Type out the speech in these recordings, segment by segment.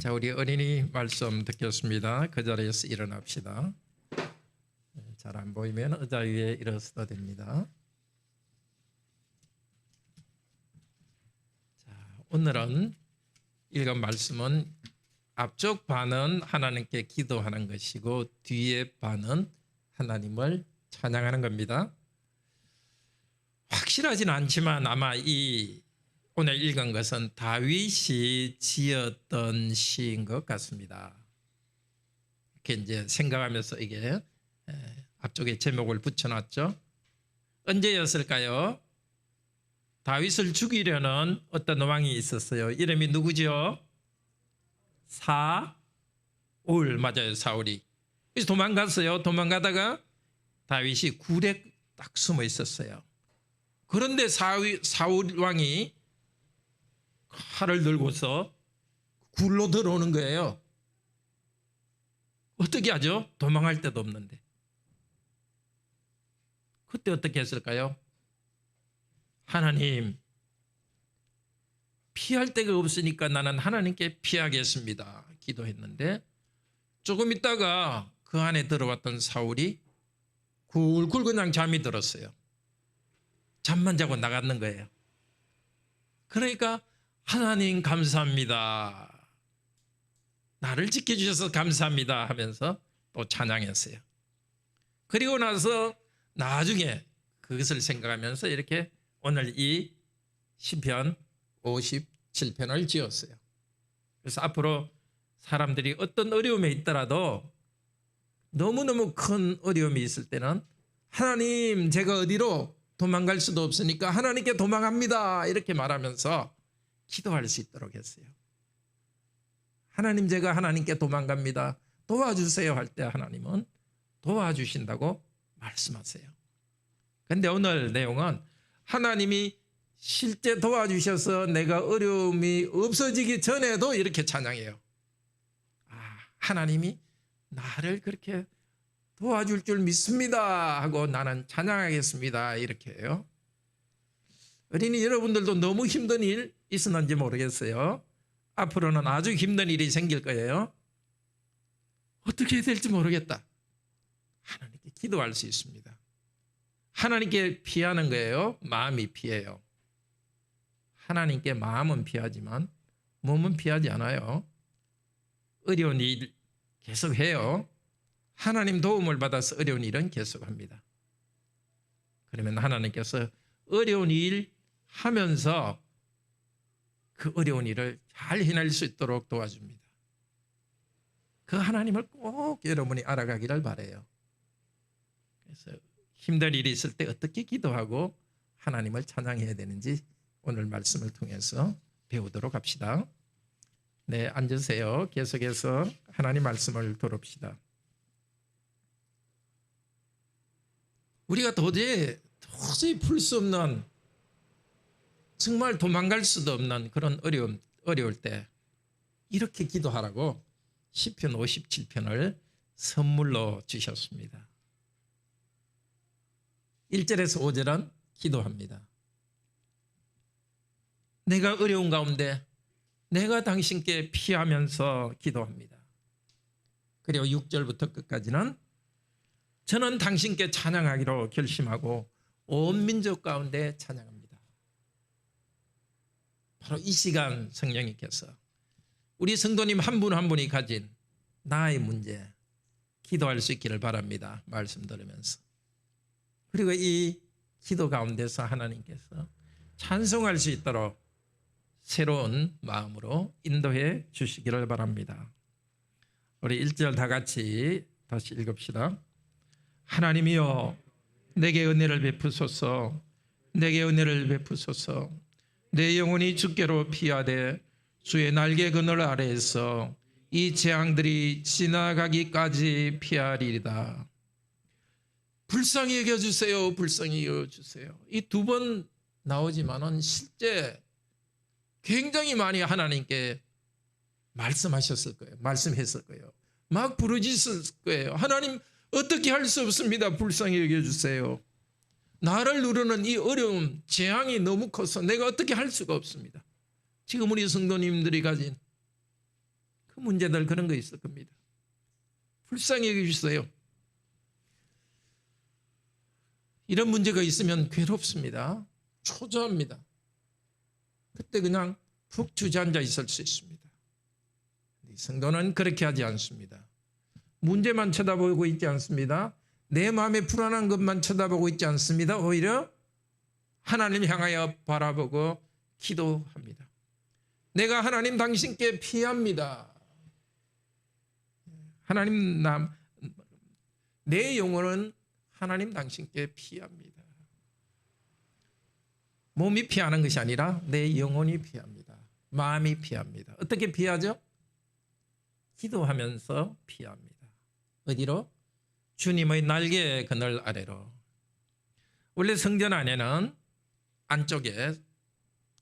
자, 우리 어린이 말씀 듣겠습니다. 그 자리에서 일어납시다. 잘 안 보이면 의자 위에 일어서도 됩니다. 자, 오늘은 읽은 말씀은 앞쪽 반은 하나님께 기도하는 것이고 뒤에 반은 하나님을 찬양하는 겁니다. 확실하진 않지만 아마 이 오늘 읽은 것은 다윗이 지었던 시인 것 같습니다. 이렇게 이제 생각하면서 이게 앞쪽에 제목을 붙여놨죠. 언제였을까요? 다윗을 죽이려는 어떤 왕이 있었어요. 이름이 누구죠? 사울. 맞아요, 사울이. 그래서 도망갔어요. 도망가다가 다윗이 굴에 딱 숨어 있었어요. 그런데 사울 왕이 칼을 들고서 굴로 들어오는 거예요. 어떻게 하죠? 도망할 데도 없는데. 그때 어떻게 했을까요? 하나님, 피할 데가 없으니까 나는 하나님께 피하겠습니다. 기도했는데 조금 있다가 그 안에 들어왔던 사울이 굴굴 그냥 잠이 들었어요. 잠만 자고 나갔는 거예요. 그러니까 하나님 감사합니다. 나를 지켜주셔서 감사합니다 하면서 또 찬양했어요. 그리고 나서 나중에 그것을 생각하면서 이렇게 오늘 이 시편 57편을 지었어요. 그래서 앞으로 사람들이 어떤 어려움에 있더라도 너무너무 큰 어려움이 있을 때는 하나님, 제가 어디로 도망갈 수도 없으니까 하나님께 도망합니다 이렇게 말하면서 기도할 수 있도록 했어요. 하나님, 제가 하나님께 도망갑니다, 도와주세요 할 때 하나님은 도와주신다고 말씀하세요. 그런데 오늘 내용은 하나님이 실제 도와주셔서 내가 어려움이 없어지기 전에도 이렇게 찬양해요. 하나님이 나를 그렇게 도와줄 줄 믿습니다 하고 나는 찬양하겠습니다 이렇게 해요. 어린이 여러분들도 너무 힘든 일 있었는지 모르겠어요. 앞으로는 아주 힘든 일이 생길 거예요. 어떻게 해야 될지 모르겠다. 하나님께 기도할 수 있습니다. 하나님께 피하는 거예요. 마음이 피해요. 하나님께 마음은 피하지만 몸은 피하지 않아요. 어려운 일 계속해요. 하나님 도움을 받아서 어려운 일은 계속합니다. 그러면 하나님께서 어려운 일 하면서 그 어려운 일을 잘 해낼 수 있도록 도와줍니다. 그 하나님을 꼭 여러분이 알아가기를 바라요. 그래서 힘든 일이 있을 때 어떻게 기도하고 하나님을 찬양해야 되는지 오늘 말씀을 통해서 배우도록 합시다. 네, 앉으세요. 계속해서 하나님 말씀을 들읍시다. 우리가 도저히 풀 수 없는, 정말 도망갈 수도 없는 그런 어려울 때 이렇게 기도하라고 시편 57편을 선물로 주셨습니다. 1절에서 5절은 기도합니다. 내가 어려운 가운데 내가 당신께 피하면서 기도합니다. 그리고 6절부터 끝까지는 저는 당신께 찬양하기로 결심하고 온 민족 가운데 찬양합니다. 바로 이 시간 성령님께서 우리 성도님 한 분 한 분이 가진 나의 문제 기도할 수 있기를 바랍니다. 말씀 들으면서. 그리고 이 기도 가운데서 하나님께서 찬송할 수 있도록 새로운 마음으로 인도해 주시기를 바랍니다. 우리 1절 다 같이 다시 읽읍시다. 하나님이여, 내게 은혜를 베푸소서. 내게 은혜를 베푸소서. 내 영혼이 주께로 피하되 주의 날개 그늘 아래에서 이 재앙들이 지나가기까지 피하리이다. 불쌍히 여겨주세요. 불쌍히 여겨주세요. 이 두 번 나오지만은 실제 굉장히 많이 하나님께 말씀하셨을 거예요. 말씀했을 거예요. 막 부르짖을 거예요. 하나님, 어떻게 할 수 없습니다. 불쌍히 여겨주세요. 나를 누르는 이 어려움, 재앙이 너무 커서 내가 어떻게 할 수가 없습니다. 지금 우리 성도님들이 가진 그 큰 문제들 그런 거 있을 겁니다. 불쌍히 여기주세요. 이런 문제가 있으면 괴롭습니다. 초조합니다. 그때 그냥 푹 주저앉아 있을 수 있습니다. 이 성도는 그렇게 하지 않습니다. 문제만 쳐다보고 있지 않습니다. 내 마음에 불안한 것만 쳐다보고 있지 않습니다. 오히려 하나님 향하여 바라보고 기도합니다. 내가 하나님 당신께 피합니다. 하나님 내 영혼은 하나님 당신께 피합니다. 몸이 피하는 것이 아니라 내 영혼이 피합니다. 마음이 피합니다. 어떻게 피하죠? 기도하면서 피합니다. 어디로? 주님의 날개 그늘 아래로. 원래 성전 안에는 안쪽에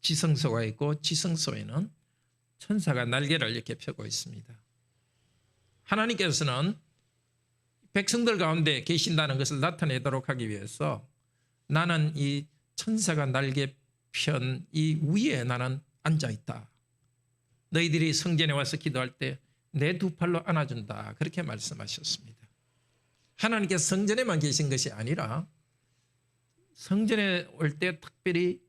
지성소가 있고 지성소에는 천사가 날개를 이렇게 펴고 있습니다. 하나님께서는 백성들 가운데 계신다는 것을 나타내도록 하기 위해서 나는 이 천사가 날개 편 이 위에 나는 앉아있다. 너희들이 성전에 와서 기도할 때 내 두 팔로 안아준다. 그렇게 말씀하셨습니다. 하나님께서 성전에만 계신 것이 아니라 성전에 올 때 특별히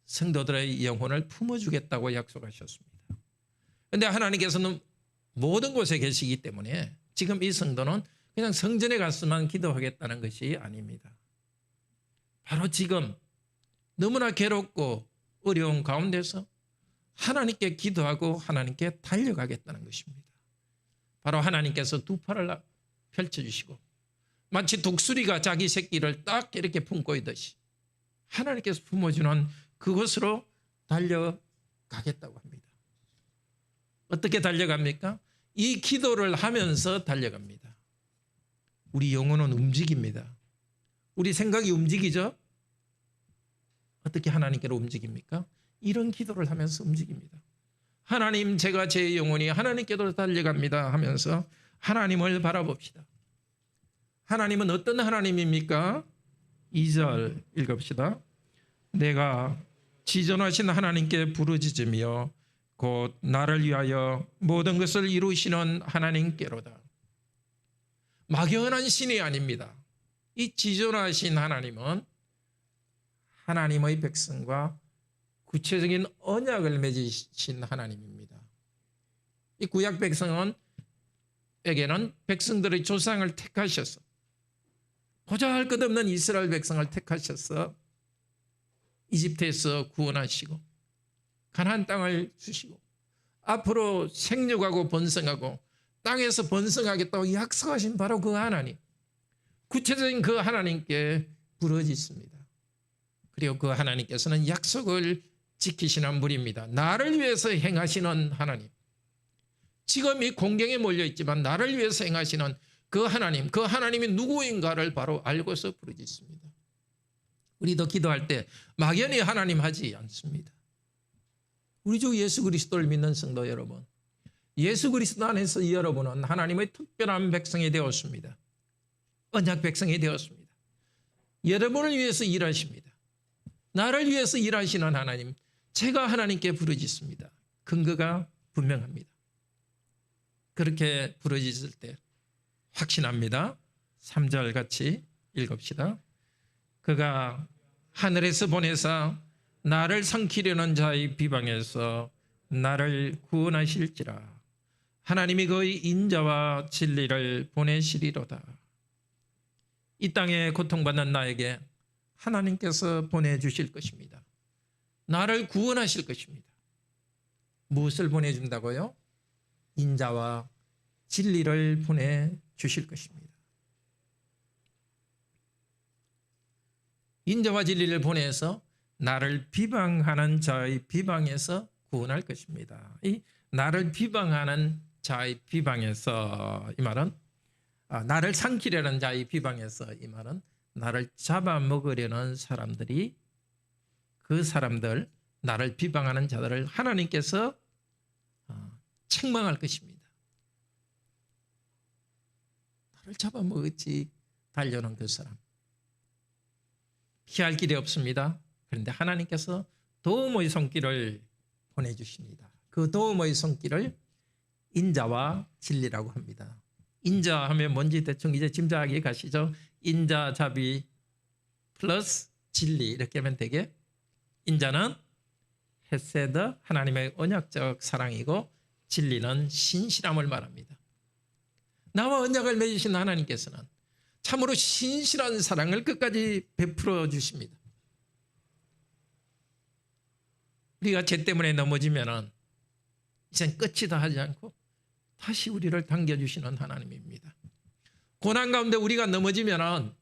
성도들의 영혼을 품어주겠다고 약속하셨습니다. 그런데 하나님께서는 모든 곳에 계시기 때문에 지금 이 성도는 그냥 성전에 가서만 기도하겠다는 것이 아닙니다. 바로 지금 너무나 괴롭고 어려운 가운데서 하나님께 기도하고 하나님께 달려가겠다는 것입니다. 바로 하나님께서 두 팔을 펼쳐주시고 마치 독수리가 자기 새끼를 딱 이렇게 품고 있듯이 하나님께서 품어주는 그곳으로 달려가겠다고 합니다. 어떻게 달려갑니까? 이 기도를 하면서 달려갑니다. 우리 영혼은 움직입니다. 우리 생각이 움직이죠? 어떻게 하나님께로 움직입니까? 이런 기도를 하면서 움직입니다. 하나님, 제가 제 영혼이 하나님께로 달려갑니다 하면서 하나님을 바라봅시다. 하나님은 어떤 하나님입니까? 2절 읽읍시다. 내가 지존하신 하나님께 부르짖으며 곧 나를 위하여 모든 것을 이루시는 하나님께로다. 막연한 신이 아닙니다. 이 지존하신 하나님은 하나님의 백성과 구체적인 언약을 맺으신 하나님입니다. 이 구약 백성에게는 백성들의 조상을 택하셔서 보잘것없는 이스라엘 백성을 택하셔서 이집트에서 구원하시고 가나안 땅을 주시고 앞으로 생육하고 번성하고 땅에서 번성하겠다고 약속하신 바로 그 하나님, 구체적인 그 하나님께 부르짖습니다. 그리고 그 하나님께서는 약속을 지키시는 분입니다. 나를 위해서 행하시는 하나님, 지금 이 공경에 몰려있지만 나를 위해서 행하시는 그 하나님, 그 하나님이 누구인가를 바로 알고서 부르짖습니다. 우리도 기도할 때 막연히 하나님 하지 않습니다. 우리 주 예수 그리스도를 믿는 성도 여러분, 예수 그리스도 안에서 여러분은 하나님의 특별한 백성이 되었습니다. 언약 백성이 되었습니다. 여러분을 위해서 일하십니다. 나를 위해서 일하시는 하나님, 제가 하나님께 부르짖습니다. 근거가 분명합니다. 그렇게 부르짖을 때 확신합니다. 3절 같이 읽읍시다. 그가 하늘에서 보내사 나를 삼키려는 자의 비방에서 나를 구원하실지라. 하나님이 그의 인자와 진리를 보내시리로다. 이 땅에 고통받는 나에게 하나님께서 보내주실 것입니다. 나를 구원하실 것입니다. 무엇을 보내준다고요? 인자와 진리를 보내주실 것입니다. 인자와 진리를 보내서 나를 비방하는 자의 비방에서 구원할 것입니다. 이 나를 비방하는 자의 비방에서, 이 말은 나를 삼키려는 자의 비방에서, 이 말은 나를 잡아먹으려는 사람들이, 그 사람들, 나를 비방하는 자들을 하나님께서 책망할 것입니다. 나를 잡아먹었지 달려는 그 사람, 피할 길이 없습니다. 그런데 하나님께서 도움의 손길을 보내주십니다. 그 도움의 손길을 인자와 진리라고 합니다. 인자 하면 뭔지 대충 이제 짐작이 가시죠? 인자 자비 플러스 진리 이렇게 하면 되게, 인자는 헤세드 하나님의 언약적 사랑이고 진리는 신실함을 말합니다. 나와 언약을 맺으신 하나님께서는 참으로 신실한 사랑을 끝까지 베풀어 주십니다. 우리가 죄 때문에 넘어지면은 이젠 끝이다 하지 않고 다시 우리를 당겨주시는 하나님입니다. 고난 가운데 우리가 넘어지면은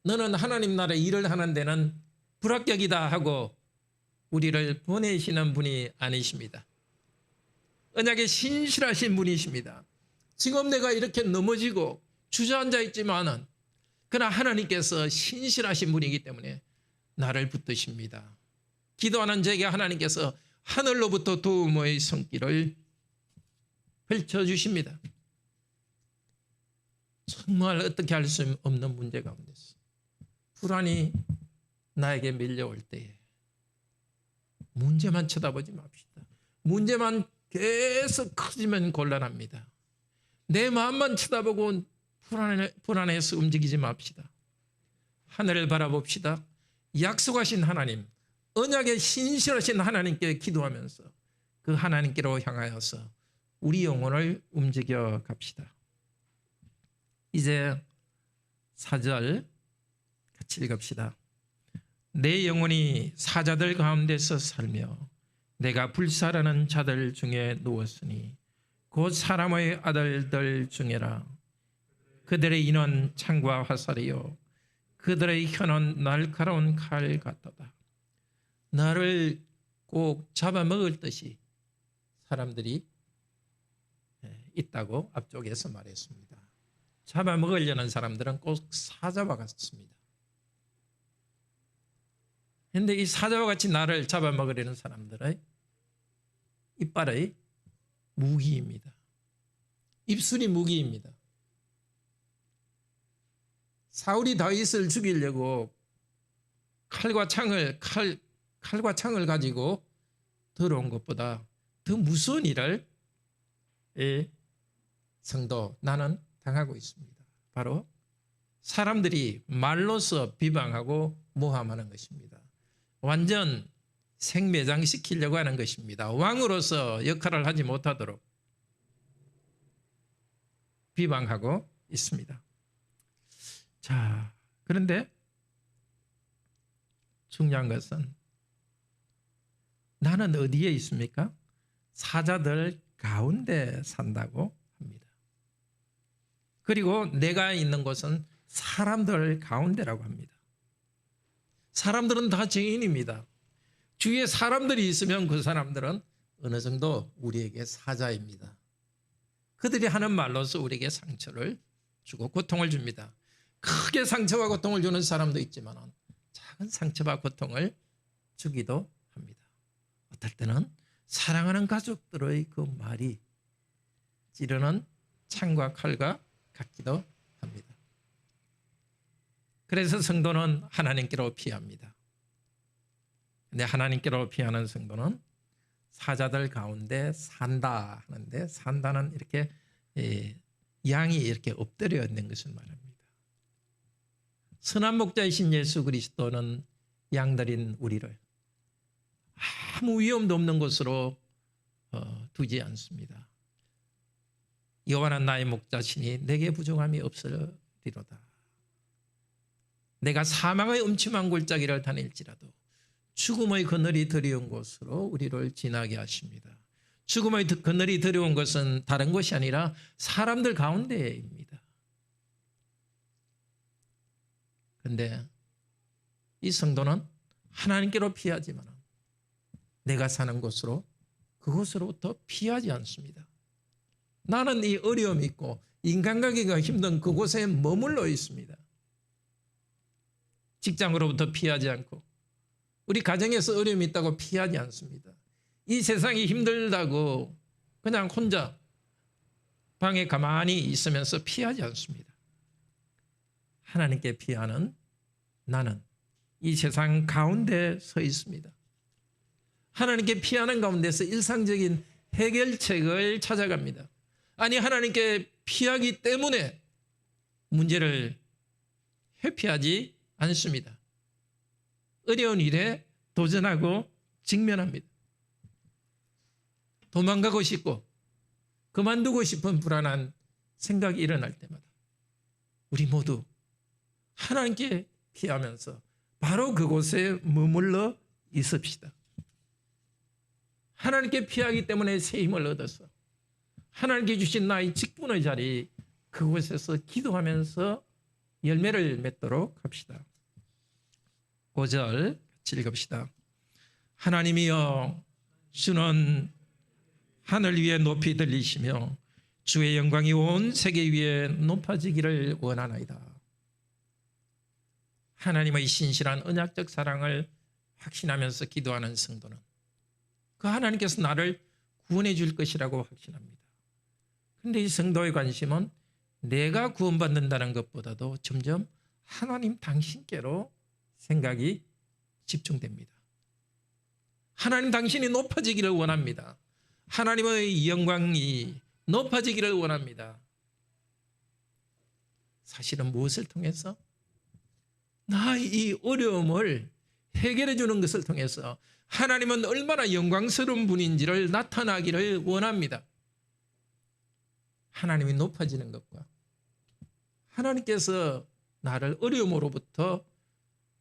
너는 하나님 나라의 일을 하는 데는 불합격이다 하고 우리를 보내시는 분이 아니십니다. 언약에 신실하신 분이십니다. 지금 내가 이렇게 넘어지고 주저앉아 있지만은 그러나 하나님께서 신실하신 분이기 때문에 나를 붙드십니다. 기도하는 제게 하나님께서 하늘로부터 도움의 손길을 펼쳐주십니다. 정말 어떻게 할 수 없는 문제 가운데서 불안이 나에게 밀려올 때에 문제만 쳐다보지 맙시다. 문제만 계속 커지면 곤란합니다. 내 마음만 쳐다보고 불안해서 움직이지 맙시다. 하늘을 바라봅시다. 약속하신 하나님, 언약에 신실하신 하나님께 기도하면서 그 하나님께로 향하여서 우리 영혼을 움직여 갑시다. 이제 4절 같이 읽읍시다. 내 영혼이 사자들 가운데서 살며 내가 불사라는 자들 중에 누웠으니 곧 사람의 아들들 중에라. 그들의 인은 창과 화살이요 그들의 혀는 날카로운 칼 같도다. 나를 꼭 잡아먹을 듯이 사람들이 있다고 앞쪽에서 말했습니다. 잡아먹으려는 사람들은 꼭 사자와 같습니다. 그런데 이 사자와 같이 나를 잡아먹으려는 사람들의 이빨의 무기입니다. 입술이 무기입니다. 사울이 다윗을 죽이려고 칼과 창을 가지고 들어온 것보다 더 무서운 일을 성도 나는 당하고 있습니다. 바로 사람들이 말로서 비방하고 모함하는 것입니다. 완전 생매장시키려고 하는 것입니다. 왕으로서 역할을 하지 못하도록 비방하고 있습니다. 자, 그런데 중요한 것은 나는 어디에 있습니까? 사자들 가운데 산다고 합니다. 그리고 내가 있는 곳은 사람들 가운데라고 합니다. 사람들은 다 죄인입니다. 주위에 사람들이 있으면 그 사람들은 어느 정도 우리에게 사자입니다. 그들이 하는 말로서 우리에게 상처를 주고 고통을 줍니다. 크게 상처와 고통을 주는 사람도 있지만 작은 상처와 고통을 주기도 합니다. 어떨 때는 사랑하는 가족들의 그 말이 찌르는 창과 칼과 같기도 합니다. 그래서 성도는 하나님께로 피합니다. 근데 하나님께로 피하는 성도는 사자들 가운데 산다 하는데, 산다는 이렇게 양이 이렇게 엎드려 있는 것을 말합니다. 선한 목자이신 예수 그리스도는 양들인 우리를 아무 위험도 없는 곳으로 두지 않습니다. 여호와는 나의 목자시니 내게 부족함이 없으리로다. 내가 사망의 음침한 골짜기를 다닐지라도 죽음의 그늘이 드리운 곳으로 우리를 지나게 하십니다. 죽음의 그늘이 드리운 것은 다른 것이 아니라 사람들 가운데입니다. 그런데 이 성도는 하나님께로 피하지만 내가 사는 곳으로, 그곳으로부터 피하지 않습니다. 나는 이 어려움이 있고 인간관계가 힘든 그곳에 머물러 있습니다. 직장으로부터 피하지 않고, 우리 가정에서 어려움이 있다고 피하지 않습니다. 이 세상이 힘들다고 그냥 혼자 방에 가만히 있으면서 피하지 않습니다. 하나님께 피하는 나는 이 세상 가운데 서 있습니다. 하나님께 피하는 가운데서 일상적인 해결책을 찾아갑니다. 아니 하나님께 피하기 때문에 문제를 회피하지 않습니다. 어려운 일에 도전하고 직면합니다. 도망가고 싶고 그만두고 싶은 불안한 생각이 일어날 때마다 우리 모두 하나님께 피하면서 바로 그곳에 머물러 있읍시다. 하나님께 피하기 때문에 새 힘을 얻어서 하나님께 주신 나의 직분의 자리 그곳에서 기도하면서 열매를 맺도록 합시다. 5절 같이 읽읍시다. 하나님이여 주는 하늘 위에 높이 들리시며 주의 영광이 온 세계 위에 높아지기를 원하나이다. 하나님의 신실한 언약적 사랑을 확신하면서 기도하는 성도는 그 하나님께서 나를 구원해 줄 것이라고 확신합니다. 그런데 이 성도의 관심은 내가 구원받는다는 것보다도 점점 하나님 당신께로 생각이 집중됩니다. 하나님 당신이 높아지기를 원합니다. 하나님의 영광이 높아지기를 원합니다. 사실은 무엇을 통해서? 나의 이 어려움을 해결해 주는 것을 통해서 하나님은 얼마나 영광스러운 분인지를 나타나기를 원합니다. 하나님이 높아지는 것과 하나님께서 나를 어려움으로부터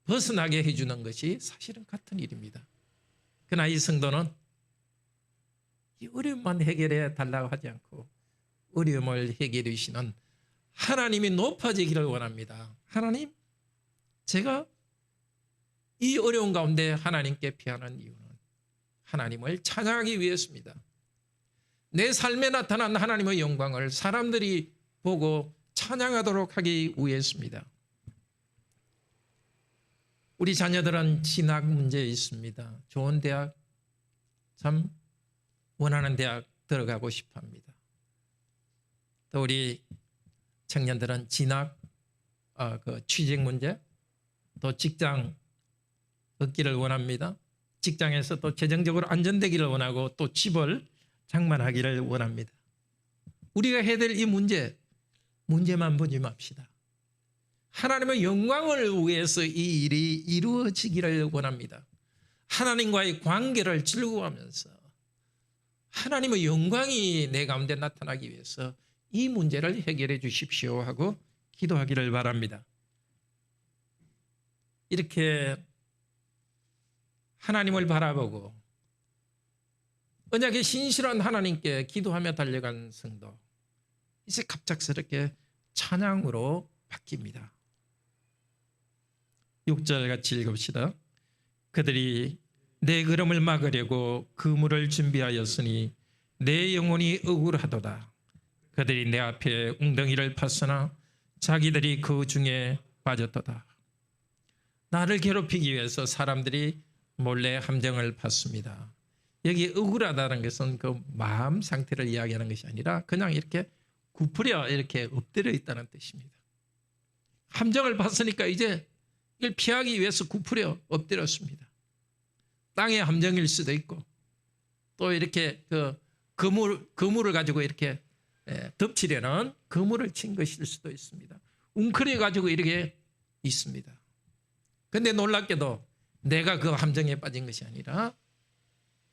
벗어나게 해주는 것이 사실은 같은 일입니다. 그러나 이 성도는 이 어려움만 해결해 달라고 하지 않고 어려움을 해결해 주시는 하나님이 높아지기를 원합니다. 하나님, 제가 이 어려운 가운데 하나님께 피하는 이유는 하나님을 찬양하기 위해서입니다. 내 삶에 나타난 하나님의 영광을 사람들이 보고 찬양하도록 하기 위해서입니다. 우리 자녀들은 진학 문제에 있습니다. 좋은 대학, 참 원하는 대학 들어가고 싶어 합니다. 또 우리 청년들은 진학, 취직 문제, 또 직장 얻기를 원합니다. 직장에서 또 재정적으로 안전되기를 원하고 또 집을 장만하기를 원합니다. 우리가 해야 될 이 문제만 보지 맙시다. 하나님의 영광을 위해서 이 일이 이루어지기를 원합니다. 하나님과의 관계를 즐거워하면서 하나님의 영광이 내 가운데 나타나기 위해서 이 문제를 해결해 주십시오 하고 기도하기를 바랍니다. 이렇게 하나님을 바라보고 언약의 신실한 하나님께 기도하며 달려간 성도, 이제 갑작스럽게 찬양으로 바뀝니다. 6절 같이 읽읍시다. 그들이 내 걸음을 막으려고 그물을 준비하였으니 내 영혼이 억울하도다. 그들이 내 앞에 웅덩이를 팠으나 자기들이 그 중에 빠졌도다. 나를 괴롭히기 위해서 사람들이 몰래 함정을 팠습니다. 여기 억울하다는 것은 그 마음 상태를 이야기하는 것이 아니라 그냥 이렇게 굽으려 이렇게 엎드려 있다는 뜻입니다. 함정을 봤으니까 이제 이걸 피하기 위해서 굽으려 엎드렸습니다. 땅의 함정일 수도 있고 또 이렇게 그 그물을 가지고 이렇게 덮치려는 그물을 친 것일 수도 있습니다. 웅크려 가지고 이렇게 있습니다. 그런데 놀랍게도 내가 그 함정에 빠진 것이 아니라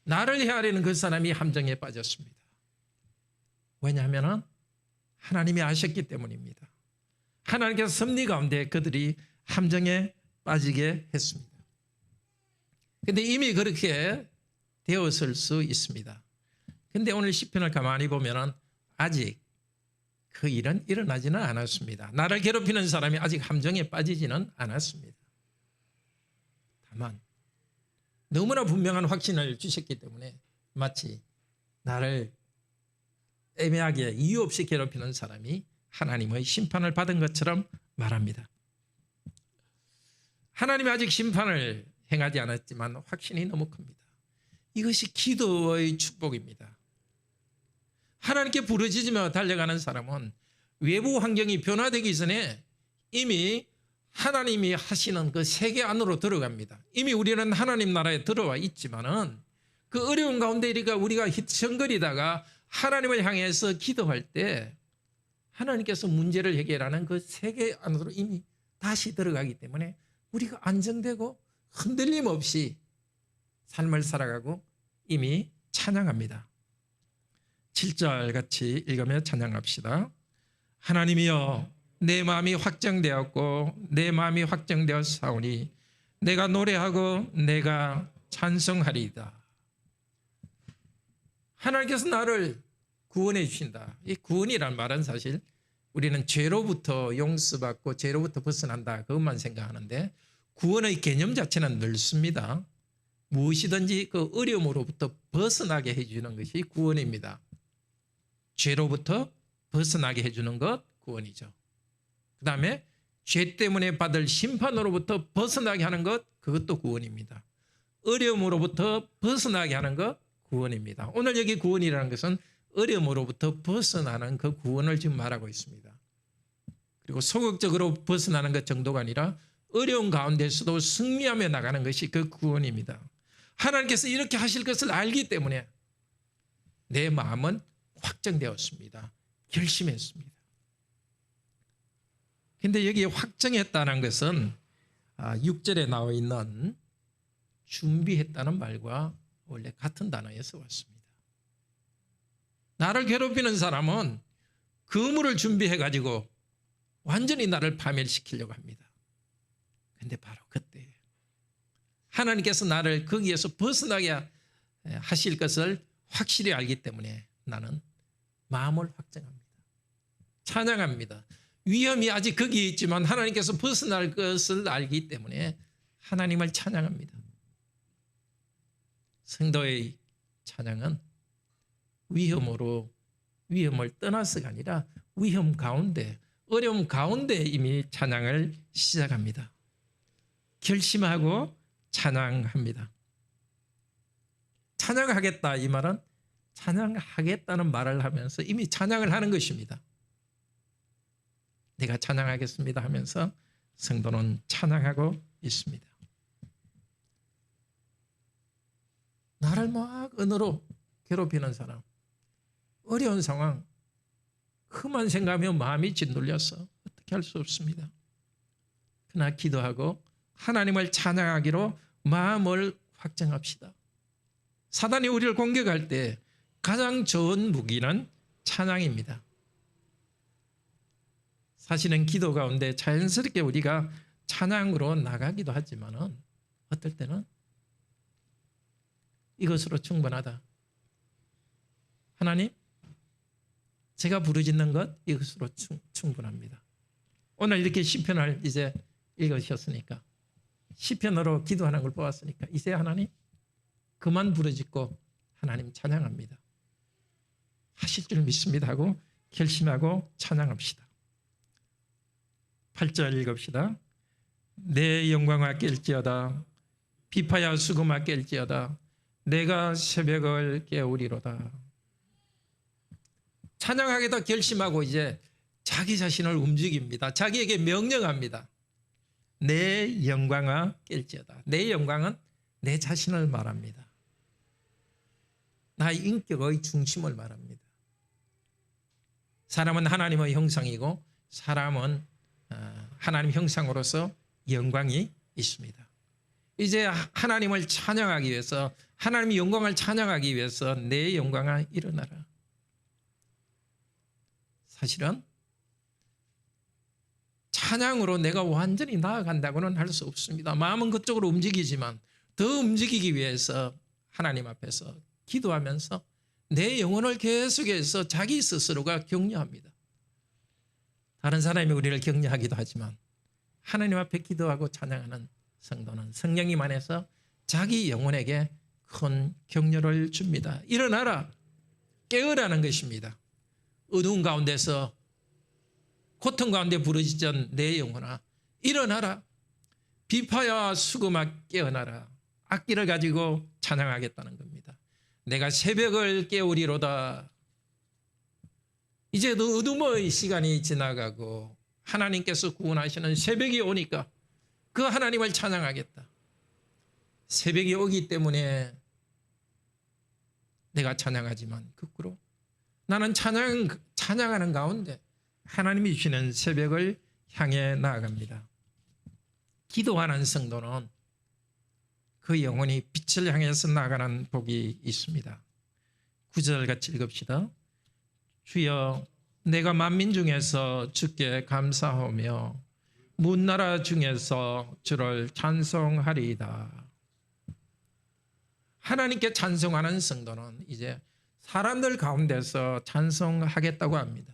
나를 헤아리는 그 사람이 함정에 빠졌습니다. 왜냐하면 하나님이 아셨기 때문입니다. 하나님께서 섭리 가운데 그들이 함정에 빠지게 했습니다. 그런데 이미 그렇게 되었을 수 있습니다. 그런데 오늘 시편을 가만히 보면 아직 그 일은 일어나지는 않았습니다. 나를 괴롭히는 사람이 아직 함정에 빠지지는 않았습니다. 다만 너무나 분명한 확신을 주셨기 때문에 마치 나를 애매하게 이유 없이 괴롭히는 사람이 하나님의 심판을 받은 것처럼 말합니다. 하나님이 아직 심판을 행하지 않았지만 확신이 너무 큽니다. 이것이 기도의 축복입니다. 하나님께 부르짖으며 달려가는 사람은 외부 환경이 변화되기 전에 이미 하나님이 하시는 그 세계 안으로 들어갑니다. 이미 우리는 하나님 나라에 들어와 있지만은 그 어려운 가운데 우리가 휘청거리다가 하나님을 향해서 기도할 때 하나님께서 문제를 해결하는 그 세계 안으로 이미 다시 들어가기 때문에 우리가 안정되고 흔들림 없이 삶을 살아가고 이미 찬양합니다. 7절 같이 읽으며 찬양합시다. 하나님이여 내 마음이 확정되었고 내 마음이 확정되었사오니 내가 노래하고 내가 찬송하리이다. 하나님께서 나를 구원해 주신다. 이 구원이란 말은 사실 우리는 죄로부터 용서받고 죄로부터 벗어난다 그것만 생각하는데 구원의 개념 자체는 넓습니다. 무엇이든지 그 어려움으로부터 벗어나게 해주는 것이 구원입니다. 죄로부터 벗어나게 해주는 것 구원이죠. 그 다음에 죄 때문에 받을 심판으로부터 벗어나게 하는 것 그것도 구원입니다. 어려움으로부터 벗어나게 하는 것 구원입니다. 오늘 여기 구원이라는 것은 어려움으로부터 벗어나는 그 구원을 지금 말하고 있습니다. 그리고 소극적으로 벗어나는 것 정도가 아니라 어려운 가운데서도 승리하며 나가는 것이 그 구원입니다. 하나님께서 이렇게 하실 것을 알기 때문에 내 마음은 확정되었습니다. 결심했습니다. 그런데 여기 확정했다는 것은 6절에 나와 있는 준비했다는 말과 원래 같은 단어에서 왔습니다. 나를 괴롭히는 사람은 그물을 준비해가지고 완전히 나를 파멸시키려고 합니다. 그런데 바로 그때 하나님께서 나를 거기에서 벗어나게 하실 것을 확실히 알기 때문에 나는 마음을 확정합니다. 찬양합니다. 위험이 아직 거기에 있지만 하나님께서 벗어날 것을 알기 때문에 하나님을 찬양합니다. 성도의 찬양은 위험을 떠나서가 아니라 위험 가운데 어려움 가운데 이미 찬양을 시작합니다. 결심하고 찬양합니다. 찬양하겠다 이 말은 찬양하겠다는 말을 하면서 이미 찬양을 하는 것입니다. 내가 찬양하겠습니다 하면서 성도는 찬양하고 있습니다. 나를 막 언어로 괴롭히는 사람, 어려운 상황, 흠한 생각하며 마음이 짓눌려서 어떻게 할 수 없습니다. 그러나 기도하고 하나님을 찬양하기로 마음을 확정합시다. 사단이 우리를 공격할 때 가장 좋은 무기는 찬양입니다. 사실은 기도 가운데 자연스럽게 우리가 찬양으로 나가기도 하지만 어떨 때는 이것으로 충분하다. 하나님, 제가 부르짖는 것 이것으로 충분합니다. 오늘 이렇게 시편을 이제 읽으셨으니까 시편으로 기도하는 걸 보았으니까 이제 하나님 그만 부르짖고 하나님 찬양합니다. 하실 줄 믿습니다 하고 결심하고 찬양합시다. 8절 읽읍시다. 내 영광아 깰지어다 비파야 수금아 깰지어다 내가 새벽을 깨우리로다. 찬양하겠다 결심하고 이제 자기 자신을 움직입니다. 자기에게 명령합니다. 내 영광아 깰지어다. 내 영광은 내 자신을 말합니다. 나의 인격의 중심을 말합니다. 사람은 하나님의 형상이고 사람은 하나님 형상으로서 영광이 있습니다. 이제 하나님을 찬양하기 위해서 하나님의 영광을 찬양하기 위해서 내 영광아 일어나라. 사실은 찬양으로 내가 완전히 나아간다고는 할 수 없습니다. 마음은 그쪽으로 움직이지만 더 움직이기 위해서 하나님 앞에서 기도하면서 내 영혼을 계속해서 자기 스스로가 격려합니다. 다른 사람이 우리를 격려하기도 하지만 하나님 앞에 기도하고 찬양하는 성도는 성령님 안에서 자기 영혼에게 큰 격려를 줍니다. 일어나라, 깨어라는 것입니다. 어두운 가운데서 고통 가운데 부르짖던 내 영혼아 일어나라. 비파야 수금아 깨어나라. 악기를 가지고 찬양하겠다는 겁니다. 내가 새벽을 깨우리로다. 이제 더 어둠의 시간이 지나가고 하나님께서 구원하시는 새벽이 오니까 그 하나님을 찬양하겠다. 새벽이 오기 때문에 내가 찬양하지만 거꾸로 나는 찬양하는 가운데 하나님이 주시는 새벽을 향해 나아갑니다. 기도하는 성도는 그 영혼이 빛을 향해서 나가는 복이 있습니다. 9절 같이 읽읍시다. 주여 내가 만민 중에서 주께 감사하며 문나라 중에서 주를 찬송하리이다. 하나님께 찬송하는 성도는 이제 사람들 가운데서 찬송하겠다고 합니다.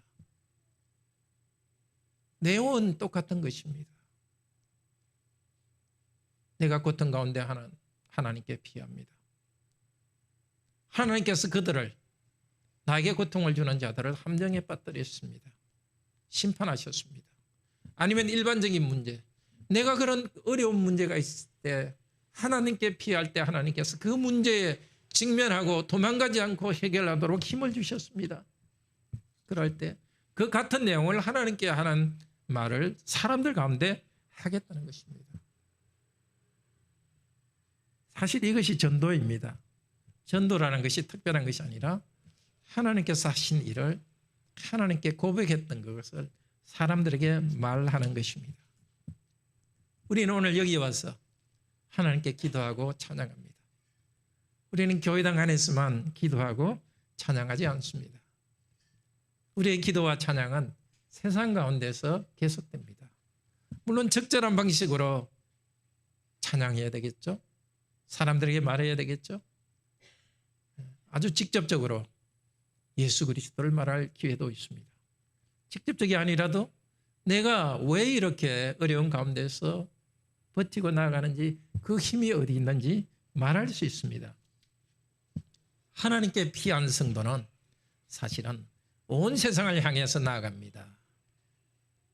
내용은 똑같은 것입니다. 내가 고통 가운데 하나님께 피합니다. 하나님께서 그들을, 나에게 고통을 주는 자들을 함정에 빠뜨렸습니다. 심판하셨습니다. 아니면 일반적인 문제, 내가 그런 어려운 문제가 있을 때 하나님께 피할 때 하나님께서 그 문제에 직면하고 도망가지 않고 해결하도록 힘을 주셨습니다. 그럴 때 그 같은 내용을 하나님께 하는 말을 사람들 가운데 하겠다는 것입니다. 사실 이것이 전도입니다. 전도라는 것이 특별한 것이 아니라 하나님께서 하신 일을 하나님께 고백했던 것을 사람들에게 말하는 것입니다. 우리는 오늘 여기 와서 하나님께 기도하고 찬양합니다. 우리는 교회당 안에서만 기도하고 찬양하지 않습니다. 우리의 기도와 찬양은 세상 가운데서 계속됩니다. 물론 적절한 방식으로 찬양해야 되겠죠. 사람들에게 말해야 되겠죠. 아주 직접적으로 예수 그리스도를 말할 기회도 있습니다. 직접적이 아니라도 내가 왜 이렇게 어려운 가운데서 버티고 나아가는지, 그 힘이 어디 있는지 말할 수 있습니다. 하나님께 피한 성도는 사실은 온 세상을 향해서 나아갑니다.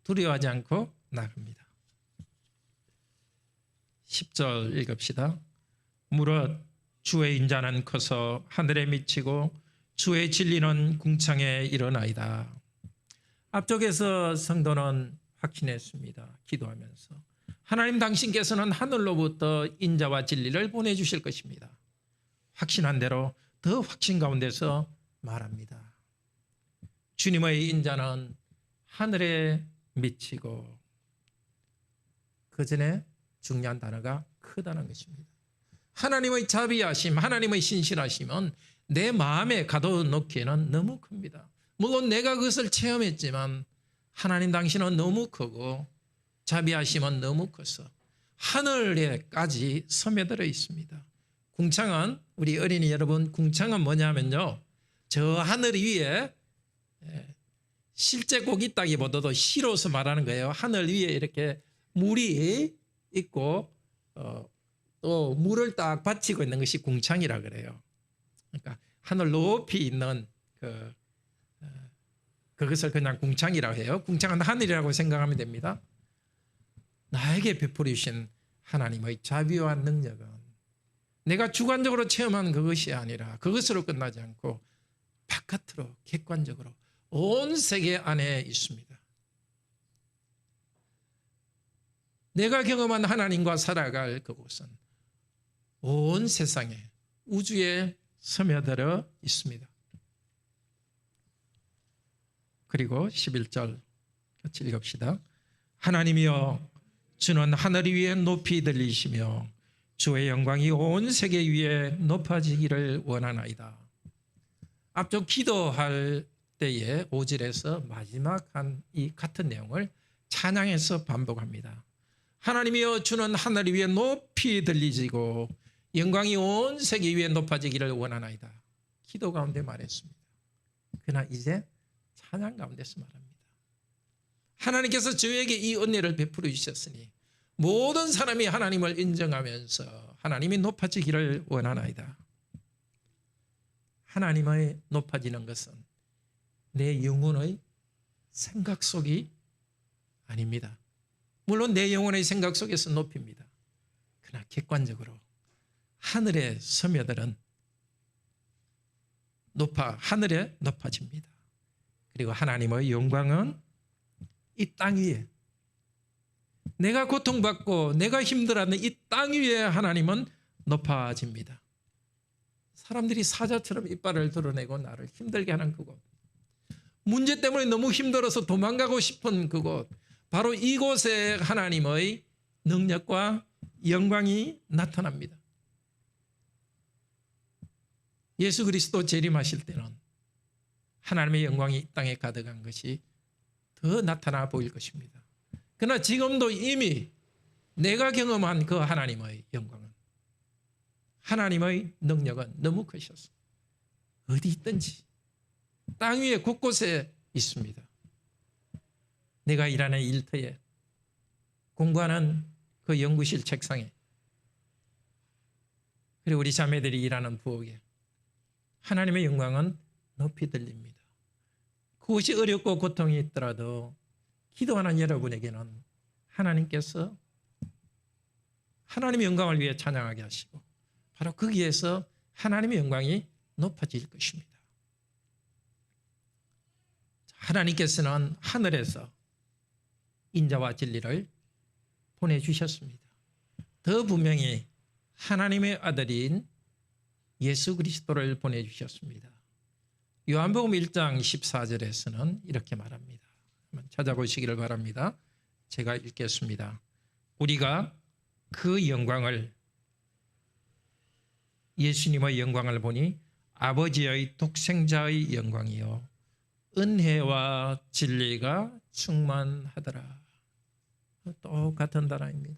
두려워하지 않고 나아갑니다. 10절 읽읍시다. 무릇 주의 인자는 커서 하늘에 미치고 주의 진리는 궁창에 일어나이다. 앞쪽에서 성도는 확신했습니다. 기도하면서 하나님 당신께서는 하늘로부터 인자와 진리를 보내주실 것입니다. 확신한 대로 더 확신 가운데서 말합니다. 주님의 인자는 하늘에 미치고, 그 전에 중요한 단어가 크다는 것입니다. 하나님의 자비하심, 하나님의 신실하심은 내 마음에 가둬놓기에는 너무 큽니다. 물론 내가 그것을 체험했지만 하나님 당신은 너무 크고 자비하심은 너무 커서 하늘에까지 스며들어 있습니다. 궁창은, 우리 어린이 여러분, 궁창은 뭐냐면요, 저 하늘 위에 실제 꼭 있다기보다도 시로서 말하는 거예요. 하늘 위에 이렇게 물이 있고 또 물을 딱 받치고 있는 것이 궁창이라 그래요. 그러니까 하늘 높이 있는 그것을 그냥 궁창이라고 해요. 궁창은 하늘이라고 생각하면 됩니다. 나에게 베풀으신 하나님의 자비와 능력은 내가 주관적으로 체험한 그것이 아니라 그것으로 끝나지 않고 바깥으로 객관적으로 온 세계 안에 있습니다. 내가 경험한 하나님과 살아갈 그곳은 온 세상에, 우주에 스며들어 있습니다. 그리고 11절 같이 읽읍시다. 하나님이여 주는 하늘 위에 높이 들리시며 주의 영광이 온 세계 위에 높아지기를 원하나이다. 앞쪽 기도할 때에 5절에서 마지막 한 이 같은 내용을 찬양해서 반복합니다. 하나님이여 주는 하늘 위에 높이 들리시고 영광이 온 세계 위에 높아지기를 원하나이다. 기도 가운데 말했습니다. 그러나 이제 찬양 가운데서 말합니다. 하나님께서 저에게 이 은혜를 베풀어 주셨으니 모든 사람이 하나님을 인정하면서 하나님이 높아지기를 원하나이다. 하나님의 높아지는 것은 내 영혼의 생각 속이 아닙니다. 물론 내 영혼의 생각 속에서 높입니다. 그러나 객관적으로 하늘에 스며들은 하늘에 높아집니다. 그리고 하나님의 영광은 이 땅 위에, 내가 고통받고 내가 힘들어하는 이 땅 위에 하나님은 높아집니다. 사람들이 사자처럼 이빨을 드러내고 나를 힘들게 하는 그곳, 문제 때문에 너무 힘들어서 도망가고 싶은 그곳, 바로 이곳에 하나님의 능력과 영광이 나타납니다. 예수 그리스도 재림하실 때는 하나님의 영광이 이 땅에 가득한 것이 더 나타나 보일 것입니다. 그러나 지금도 이미 내가 경험한 그 하나님의 영광은, 하나님의 능력은 너무 크셔서 어디 있든지 땅 위에 곳곳에 있습니다. 내가 일하는 일터에, 공부하는 그 연구실 책상에, 그리고 우리 자매들이 일하는 부엌에 하나님의 영광은 높이 들립니다. 그것이 어렵고 고통이 있더라도 기도하는 여러분에게는 하나님께서 하나님의 영광을 위해 찬양하게 하시고 바로 거기에서 하나님의 영광이 높아질 것입니다. 하나님께서는 하늘에서 인자와 진리를 보내주셨습니다. 더 분명히 하나님의 아들인 예수 그리스도를 보내주셨습니다. 요한복음 1장 14절에서는 이렇게 말합니다. 한번 찾아보시기를 바랍니다. 제가 읽겠습니다. 우리가 그 영광을, 예수님의 영광을 보니 아버지의 독생자의 영광이요 은혜와 진리가 충만하더라. 똑같은 단어입니다.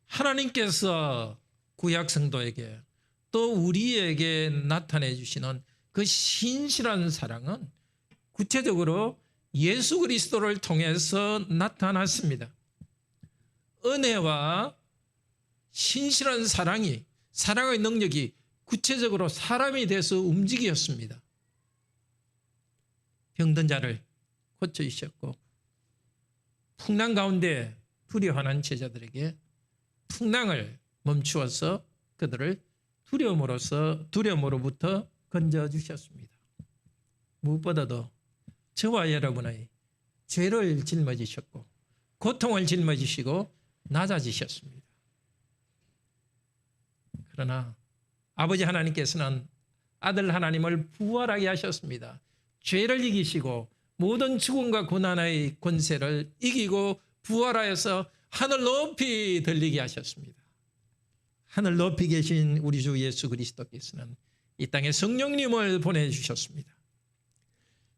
하나님께서 구약 성도에게 또 우리에게 나타내 주시는 그 신실한 사랑은 구체적으로 예수 그리스도를 통해서 나타났습니다. 은혜와 신실한 사랑이, 사랑의 능력이 구체적으로 사람이 돼서 움직였습니다. 병든 자를 고쳐주셨고, 풍랑 가운데 두려워하는 제자들에게 풍랑을 멈추어서 그들을 두려움으로부터 건져주셨습니다. 무엇보다도 저와 여러분의 죄를 짊어지셨고 고통을 짊어지시고 낮아지셨습니다. 그러나 아버지 하나님께서는 아들 하나님을 부활하게 하셨습니다. 죄를 이기시고 모든 죽음과 고난의 권세를 이기고 부활하여서 하늘 높이 들리게 하셨습니다. 하늘 높이 계신 우리 주 예수 그리스도께서는 이 땅에 성령님을 보내주셨습니다.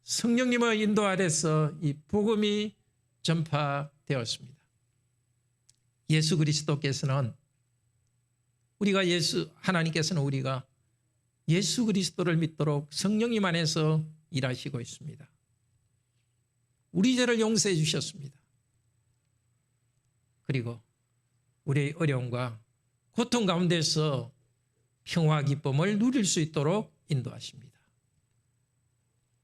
성령님의 인도 아래서 이 복음이 전파되었습니다. 예수 그리스도께서는 하나님께서는 우리가 예수 그리스도를 믿도록 성령님 안에서 일하시고 있습니다. 우리 죄를 용서해 주셨습니다. 그리고 우리의 어려움과 고통 가운데서 평화 기쁨을 누릴 수 있도록 인도하십니다.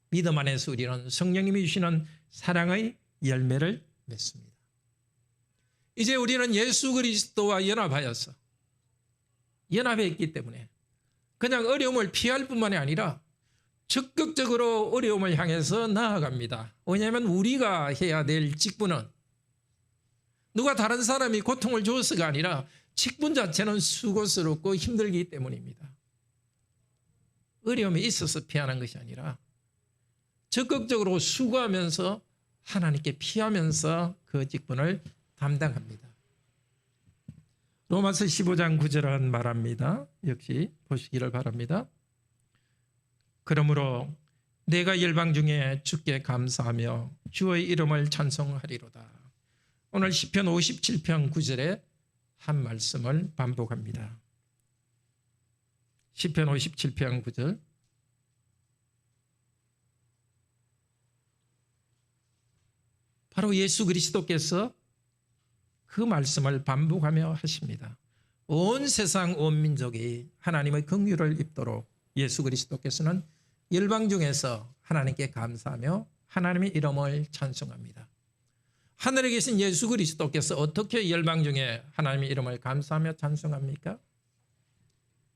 믿음 안에서 우리는 성령님이 주시는 사랑의 열매를 맺습니다. 이제 우리는 예수 그리스도와 연합하여서 연합해 있기 때문에 그냥 어려움을 피할 뿐만이 아니라 적극적으로 어려움을 향해서 나아갑니다. 왜냐하면 우리가 해야 될 직분은 누가 다른 사람이 고통을 주어서가 아니라 직분 자체는 수고스럽고 힘들기 때문입니다. 어려움이 있어서 피하는 것이 아니라 적극적으로 수고하면서 하나님께 피하면서 그 직분을 담당합니다. 로마서 15장 9절은 말합니다. 역시 보시기를 바랍니다. 그러므로 내가 열방 중에 주께 감사하며 주의 이름을 찬송하리로다. 오늘 시편 57편 9절에 한 말씀을 반복합니다. 시편 57편 9절. 바로 예수 그리스도께서 그 말씀을 반복하며 하십니다. 온 세상 온 민족이 하나님의 긍휼을 입도록 예수 그리스도께서는 열방 중에서 하나님께 감사하며 하나님의 이름을 찬송합니다. 하늘에 계신 예수 그리스도께서 어떻게 열방 중에 하나님의 이름을 감사하며 찬송합니까?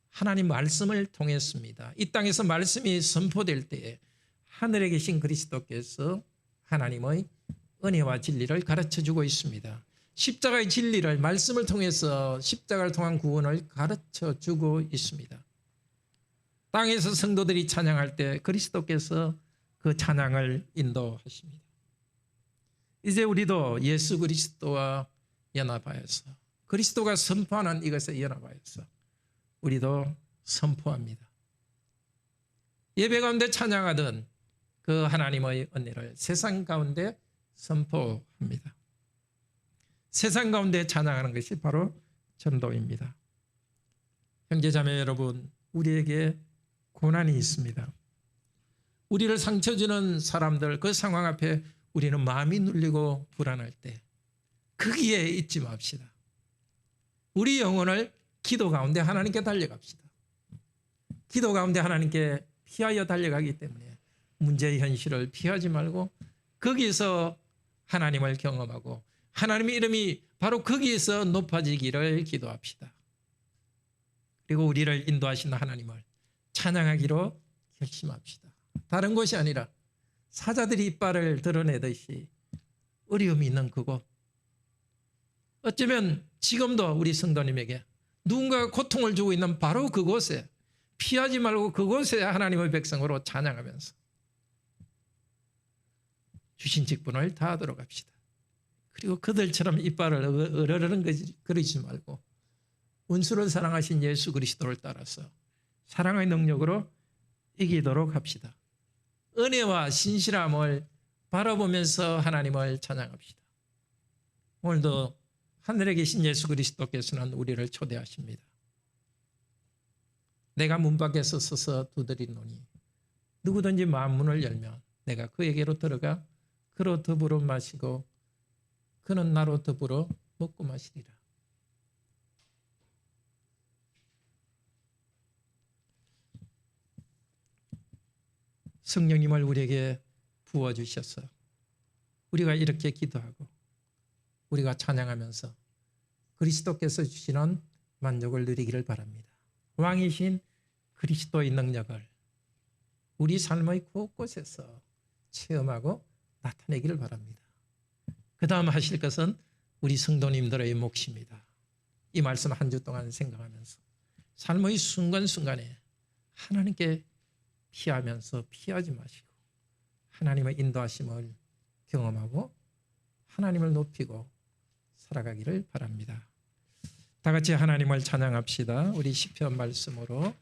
하나님 말씀을 통했습니다. 이 땅에서 말씀이 선포될 때에 하늘에 계신 그리스도께서 하나님의 은혜와 진리를 가르쳐주고 있습니다. 십자가의 진리를 말씀을 통해서 십자가를 통한 구원을 가르쳐주고 있습니다. 땅에서 성도들이 찬양할 때 그리스도께서 그 찬양을 인도하십니다. 이제 우리도 예수 그리스도와 연합하여서 그리스도가 선포하는 이것에 연합하여서 우리도 선포합니다. 예배 가운데 찬양하던 그 하나님의 은혜를 세상 가운데 선포합니다. 세상 가운데 찬양하는 것이 바로 전도입니다. 형제자매 여러분, 우리에게 고난이 있습니다. 우리를 상처 주는 사람들, 그 상황 앞에 우리는 마음이 눌리고 불안할 때 거기에 잊지 맙시다. 우리 영혼을 기도 가운데 하나님께 달려갑시다. 기도 가운데 하나님께 피하여 달려가기 때문에 문제의 현실을 피하지 말고 거기에서 하나님을 경험하고 하나님의 이름이 바로 거기에서 높아지기를 기도합시다. 그리고 우리를 인도하시는 하나님을 찬양하기로 결심합시다. 다른 곳이 아니라 사자들이 이빨을 드러내듯이 어려움이 있는 그곳, 어쩌면 지금도 우리 성도님에게 누군가 고통을 주고 있는 바로 그곳에 피하지 말고 그곳에 하나님의 백성으로 찬양하면서 주신 직분을 다하도록 합시다. 그리고 그들처럼 이빨을 으르르는 그러지 말고 원수를 사랑하신 예수 그리스도를 따라서 사랑의 능력으로 이기도록 합시다. 은혜와 신실함을 바라보면서 하나님을 찬양합시다. 오늘도 하늘에 계신 예수 그리스도께서는 우리를 초대하십니다. 내가 문 밖에서 서서 두드리노니 누구든지 마음 문을 열면 내가 그에게로 들어가 그로 더불어 마시고 그는 나로 더불어 먹고 마시리라. 성령님을 우리에게 부어주셔서 우리가 이렇게 기도하고 우리가 찬양하면서 그리스도께서 주시는 만족을 누리기를 바랍니다. 왕이신 그리스도의 능력을 우리 삶의 곳곳에서 체험하고 나타내기를 바랍니다. 그 다음 하실 것은 우리 성도님들의 몫입니다. 이 말씀 한 주 동안 생각하면서 삶의 순간순간에 하나님께 피하면서 피하지 마시고 하나님의 인도하심을 경험하고 하나님을 높이고 살아가기를 바랍니다. 다 같이 하나님을 찬양합시다. 우리 시편 말씀으로